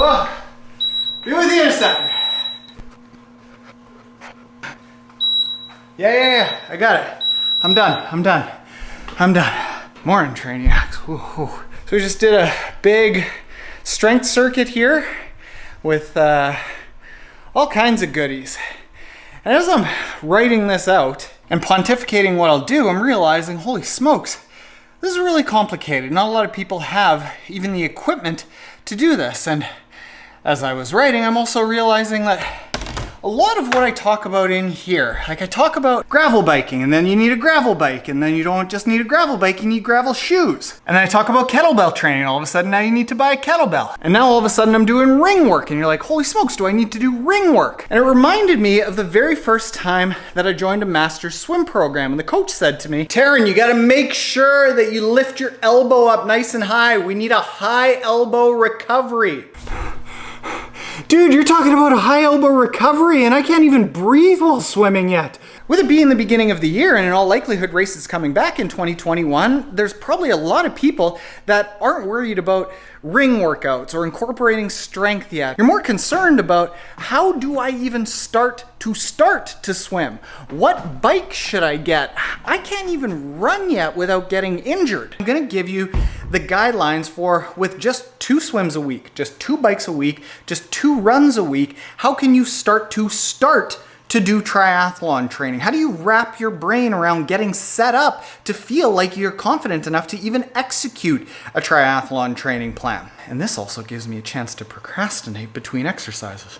Oh, be with you in a second. Yeah, I got it. I'm done. Morning, Trainiacs. So we just did a big strength circuit here with all kinds of goodies. And as I'm writing this out and pontificating what I'll do, I'm realizing, holy smokes, this is really complicated. Not a lot of people have even the equipment to do this. And as I was writing, I'm also realizing that a lot of what I talk about in here, like I talk about gravel biking, and then you need a gravel bike, and then you don't just need a gravel bike, you need gravel shoes. And then I talk about kettlebell training, all of a sudden now you need to buy a kettlebell. And now all of a sudden I'm doing ring work, and you're like, holy smokes, do I need to do ring work? And it reminded me of the very first time that I joined a master's swim program, and the coach said to me, Taren, you gotta make sure that you lift your elbow up nice and high. We need a high elbow recovery. Dude, you're talking about a high elbow recovery and I can't even breathe while swimming yet. With it being the beginning of the year and in all likelihood races coming back in 2021, there's probably a lot of people that aren't worried about ring workouts or incorporating strength yet. You're more concerned about how do I even start to swim? What bike should I get? I can't even run yet without getting injured. I'm gonna give you the guidelines for with just 2 swims a week, just 2 bikes a week, just 2 runs a week, how can you start to do triathlon training? How do you wrap your brain around getting set up to feel like you're confident enough to even execute a triathlon training plan? And this also gives me a chance to procrastinate between exercises.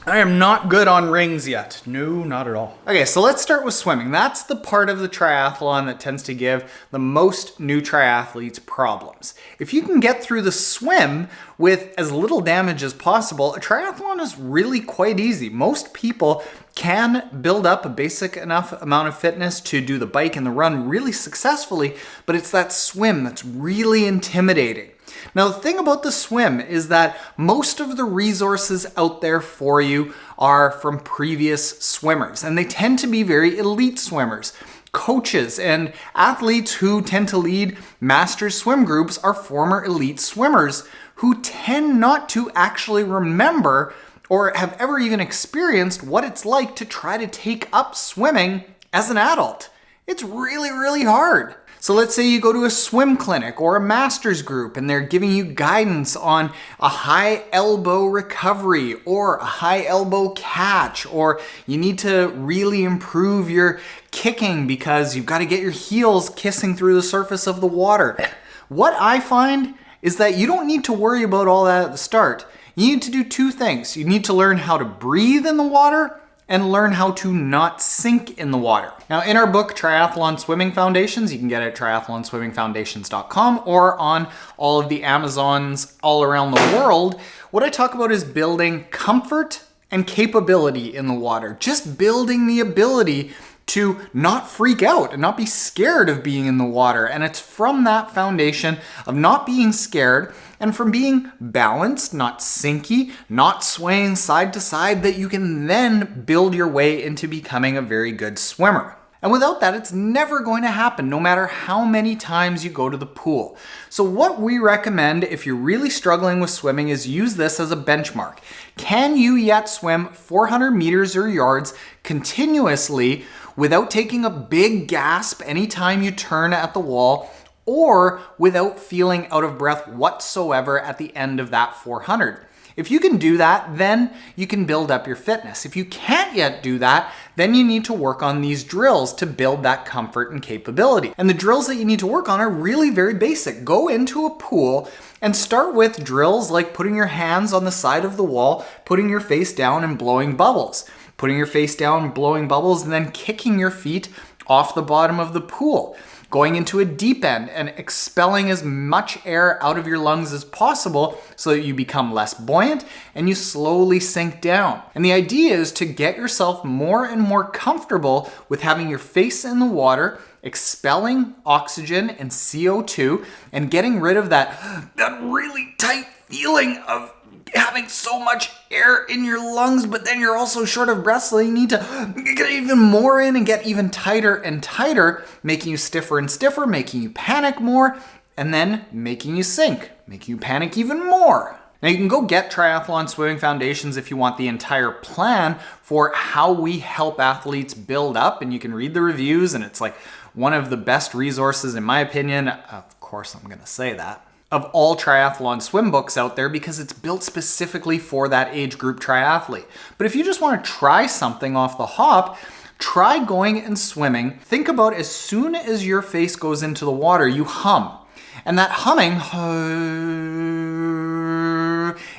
I am not good on rings yet. No, not at all. Okay, so let's start with swimming. That's the part of the triathlon that tends to give the most new triathletes problems. If you can get through the swim with as little damage as possible, a triathlon is really quite easy. Most people can build up a basic enough amount of fitness to do the bike and the run really successfully, but it's that swim that's really intimidating. Now, the thing about the swim is that most of the resources out there for you are from previous swimmers, and they tend to be very elite swimmers. Coaches and athletes who tend to lead masters swim groups are former elite swimmers who tend not to actually remember or have ever even experienced what it's like to try to take up swimming as an adult. It's really, really hard. So let's say you go to a swim clinic or a master's group and they're giving you guidance on a high elbow recovery or a high elbow catch, or you need to really improve your kicking because you've got to get your heels kissing through the surface of the water. What I find is that you don't need to worry about all that at the start. You need to do 2 things. You need to learn how to breathe in the water and learn how to not sink in the water. Now, in our book, Triathlon Swimming Foundations, you can get it at triathlonswimmingfoundations.com or on all of the Amazons all around the world. What I talk about is building comfort and capability in the water. Just building the ability to not freak out and not be scared of being in the water. And it's from that foundation of not being scared and from being balanced, not sinky, not swaying side to side, that you can then build your way into becoming a very good swimmer. And without that, it's never going to happen, no matter how many times you go to the pool. So what we recommend if you're really struggling with swimming is use this as a benchmark. Can you yet swim 400 meters or yards continuously without taking a big gasp anytime you turn at the wall, or without feeling out of breath whatsoever at the end of that 400? If you can do that, then you can build up your fitness. If you can't yet do that, then you need to work on these drills to build that comfort and capability. And the drills that you need to work on are really very basic. Go into a pool and start with drills like putting your hands on the side of the wall, putting your face down and blowing bubbles. Putting your face down, blowing bubbles, and then kicking your feet off the bottom of the pool. Going into a deep end and expelling as much air out of your lungs as possible so that you become less buoyant and you slowly sink down. And the idea is to get yourself more and more comfortable with having your face in the water, expelling oxygen and CO2, and getting rid of that really tight feeling of having so much air in your lungs, but then you're also short of breath, so you need to get even more in and get even tighter and tighter, making you stiffer and stiffer, making you panic more, and then making you sink, making you panic even more. Now you can go get Triathlon Swimming Foundations if you want the entire plan for how we help athletes build up, and you can read the reviews, and it's like one of the best resources, in my opinion, of course I'm gonna say that, of all triathlon swim books out there, because it's built specifically for that age group triathlete. But if you just want to try something off the hop, try going and swimming. Think about as soon as your face goes into the water, you hum. And that humming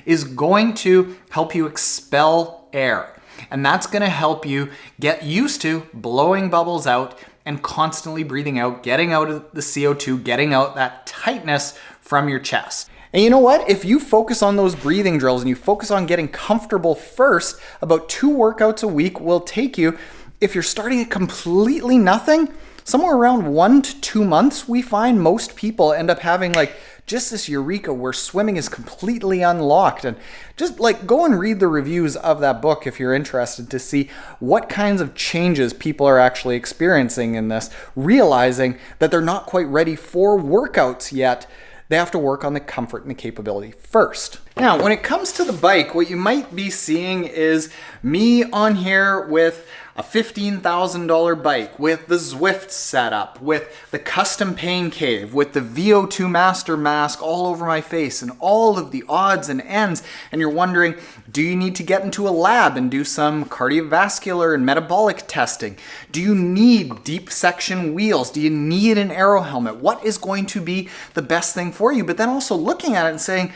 is going to help you expel air. And that's going to help you get used to blowing bubbles out and constantly breathing out, getting out of the CO2, getting out that tightness from your chest. And you know what? If you focus on those breathing drills and you focus on getting comfortable first, about 2 workouts a week will take you, if you're starting at completely nothing, somewhere around 1 to 2 months, we find most people end up having like just this eureka where swimming is completely unlocked. And just like go and read the reviews of that book if you're interested to see what kinds of changes people are actually experiencing in this, realizing that they're not quite ready for workouts yet. They have to work on the comfort and the capability first. Now, when it comes to the bike, what you might be seeing is me on here with a $15,000 bike, with the Zwift setup, with the custom pain cave, with the VO2 Master mask all over my face, and all of the odds and ends. And you're wondering, do you need to get into a lab and do some cardiovascular and metabolic testing? Do you need deep section wheels? Do you need an aero helmet? What is going to be the best thing for you? But then also looking at it and saying,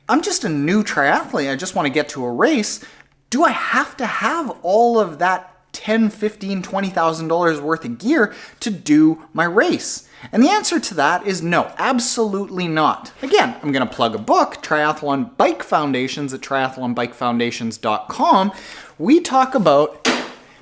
I'm just a new triathlete. I just want to get to a race. Do I have to have all of that $10,000, $15,000, $20,000 worth of gear to do my race? And the answer to that is no, absolutely not. Again, I'm going to plug a book, Triathlon Bike Foundations at triathlonbikefoundations.com. We talk about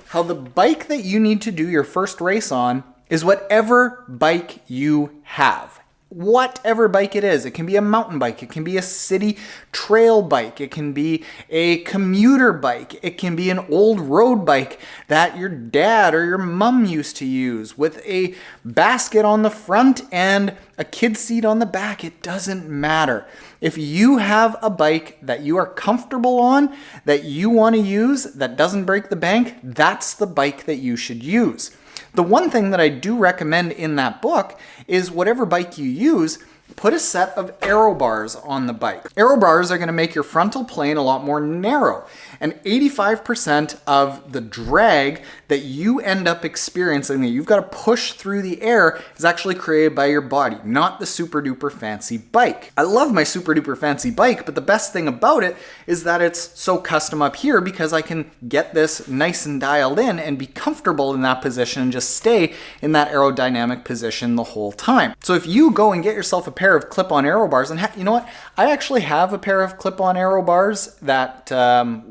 how the bike that you need to do your first race on is whatever bike you have. Whatever bike it is. It can be a mountain bike, it can be a city trail bike, it can be a commuter bike, it can be an old road bike that your dad or your mom used to use with a basket on the front and a kid seat on the back. It doesn't matter. If you have a bike that you are comfortable on, that you want to use, that doesn't break the bank, that's the bike that you should use. The one thing that I do recommend in that book is whatever bike you use, put a set of aero bars on the bike. Aero bars are going to make your frontal plane a lot more narrow. And 85% of the drag that you end up experiencing, that you've got to push through the air, is actually created by your body, not the super duper fancy bike. I love my super duper fancy bike, but the best thing about it is that it's so custom up here because I can get this nice and dialed in and be comfortable in that position and just stay in that aerodynamic position the whole time. So if you go and get yourself a pair of clip-on aero bars, and you know what? I actually have a pair of clip-on aero bars that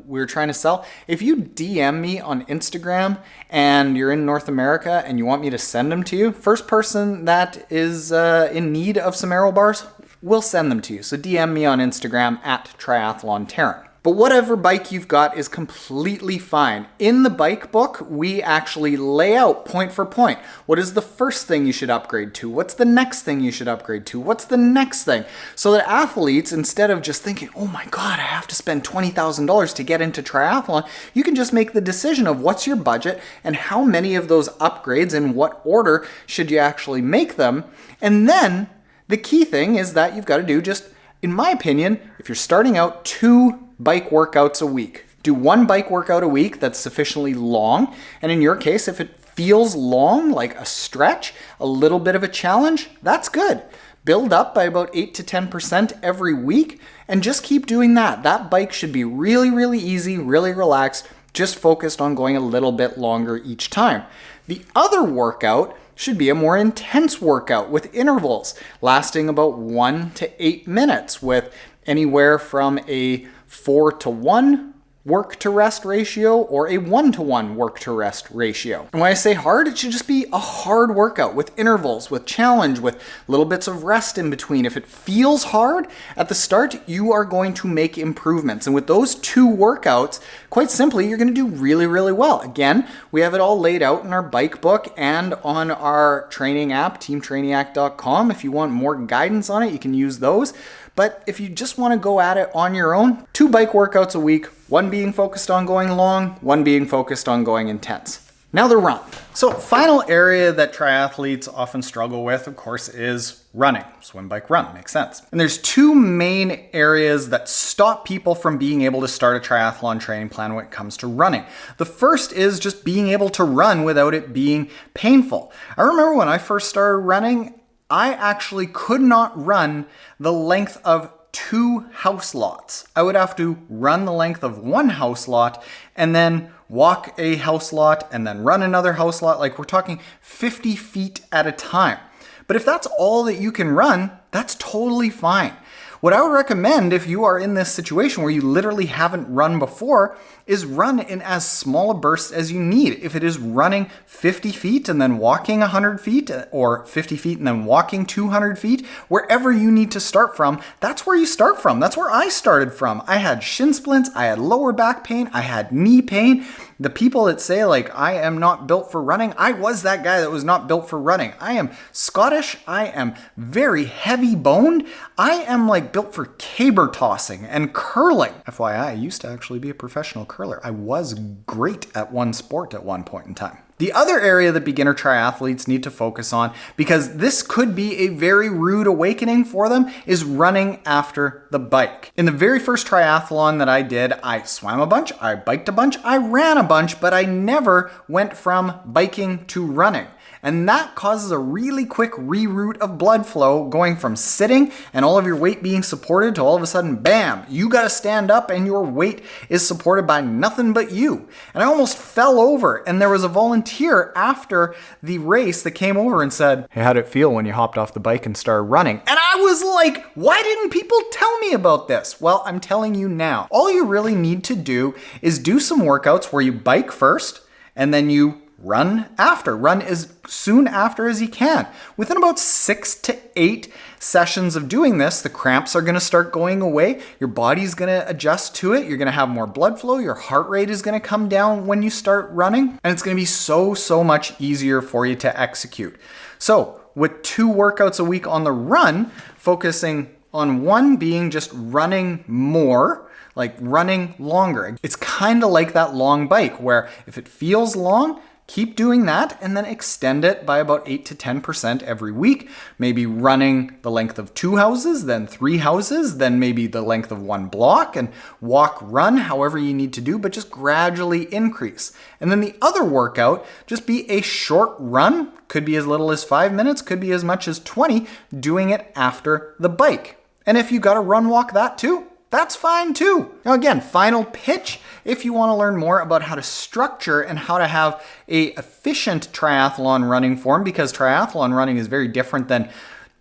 we're trying to sell. If you DM me on Instagram and you're in North America and you want me to send them to you, first person that is in need of some aero bars, we'll send them to you. So DM me on Instagram at Triathlon Taren. But whatever bike you've got is completely fine. In the bike book, we actually lay out point for point. What is the first thing you should upgrade to? What's the next thing you should upgrade to? What's the next thing? So that athletes, instead of just thinking, oh my God, I have to spend $20,000 to get into triathlon, you can just make the decision of what's your budget and how many of those upgrades, in what order should you actually make them. And then the key thing is that you've got to do just, in my opinion, if you're starting out, 2 bike workouts a week. Do 1 bike workout a week that's sufficiently long. And in your case, if it feels long, like a stretch, a little bit of a challenge, that's good. Build up by about 8 to 10% every week and just keep doing that. That bike should be really, really easy, really relaxed, just focused on going a little bit longer each time. The other workout should be a more intense workout with intervals lasting about 1 to 8 minutes with anywhere from a 4 to 1 work to rest ratio or a 1-to-1 work to rest ratio. And when I say hard, it should just be a hard workout with intervals, with challenge, with little bits of rest in between. If it feels hard at the start, you are going to make improvements. And with those 2 workouts, quite simply, you're going to do really, really well. Again, we have it all laid out in our bike book and on our training app, teamtrainiac.com. If you want more guidance on it, you can use those. But if you just want to go at it on your own, 2 bike workouts a week, 1 being focused on going long, 1 being focused on going intense. Now the run. So final area that triathletes often struggle with, of course, is running. Swim, bike, run, makes sense. And there's 2 main areas that stop people from being able to start a triathlon training plan when it comes to running. The first is just being able to run without it being painful. I remember when I first started running, I actually could not run the length of 2 house lots. I would have to run the length of 1 house lot and then walk a house lot and then run another house lot. Like we're talking 50 feet at a time. But if that's all that you can run, that's totally fine. What I would recommend if you are in this situation where you literally haven't run before is run in as small a bursts as you need. If it is running 50 feet and then walking 100 feet or 50 feet and then walking 200 feet, wherever you need to start from, that's where you start from. That's where I started from. I had shin splints, I had lower back pain, I had knee pain. The people that say like, I am not built for running, I was that guy that was not built for running. I am Scottish, I am very heavy boned, I am like built for caber tossing and curling. FYI, I used to actually be a professional curler. I was great at one sport at one point in time. The other area that beginner triathletes need to focus on, because this could be a very rude awakening for them, is running after the bike. In the very first triathlon that I did, I swam a bunch, I biked a bunch, I ran a bunch, but I never went from biking to running. And that causes a really quick reroute of blood flow going from sitting and all of your weight being supported to all of a sudden, bam, you gotta stand up and your weight is supported by nothing but you. And I almost fell over, and there was a volunteer after the race that came over and said, hey, how'd it feel when you hopped off the bike and started running? And I was like, why didn't people tell me about this? Well, I'm telling you now. All you really need to do is do some workouts where you bike first and then you run after. Run as soon after as you can. Within about 6 to 8 sessions of doing this, the cramps are going to start going away. Your body's going to adjust to it. You're going to have more blood flow. Your heart rate is going to come down when you start running. And it's going to be so much easier for you to execute. So with 2 workouts a week on the run, focusing on 1 being just running more, like running longer. It's kind of like that long bike where if it feels long, keep doing that and then extend it by about 8 to 10% every week. Maybe running the length of 2 houses, then 3 houses, then maybe the length of 1 block, and walk, run, however you need to do, but just gradually increase. And then the other workout, just be a short run, could be as little as 5 minutes, could be as much as 20, doing it after the bike. And if you gotta run walk that too, that's fine too. Now again, final pitch, if you want to learn more about how to structure and how to have a efficient triathlon running form, because triathlon running is very different than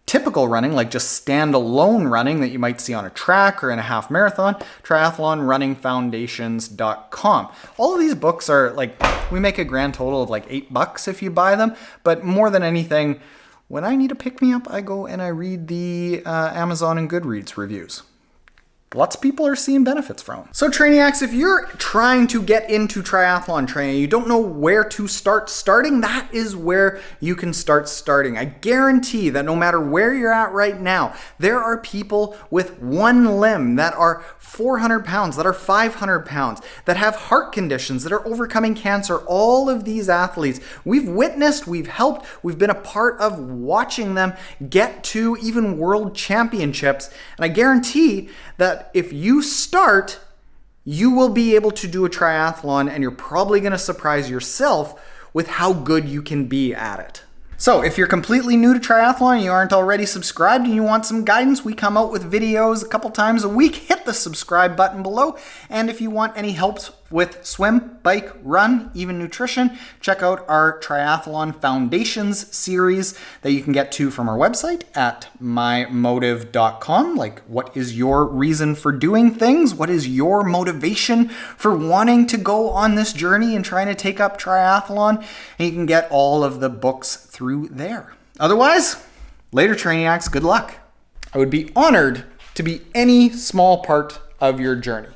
typical running, like just standalone running that you might see on a track or in a half marathon, triathlonrunningfoundations.com. All of these books are like, we make a grand total of like $8 if you buy them, but more than anything, when I need a pick-me-up, I go and I read the Amazon and Goodreads reviews. Lots of people are seeing benefits from it. So Trainiacs, if you're trying to get into triathlon training, you don't know where to start starting, that is where you can start starting. I guarantee that no matter where you're at right now, there are people with 1 limb that are 400 pounds, that are 500 pounds, that have heart conditions, that are overcoming cancer. All of these athletes, we've witnessed, we've helped, we've been a part of watching them get to even world championships. And I guarantee that if you start, you will be able to do a triathlon, and you're probably going to surprise yourself with how good you can be at it. So if you're completely new to triathlon and you aren't already subscribed and you want some guidance, we come out with videos a couple times a week. Hit the subscribe button below. And if you want any help with swim, bike, run, even nutrition, check out our Triathlon Foundations series that you can get to from our website at mymotive.com. Like, what is your reason for doing things? What is your motivation for wanting to go on this journey and trying to take up triathlon? And you can get all of the books through there. Otherwise, later Trainiacs, good luck. I would be honored to be any small part of your journey.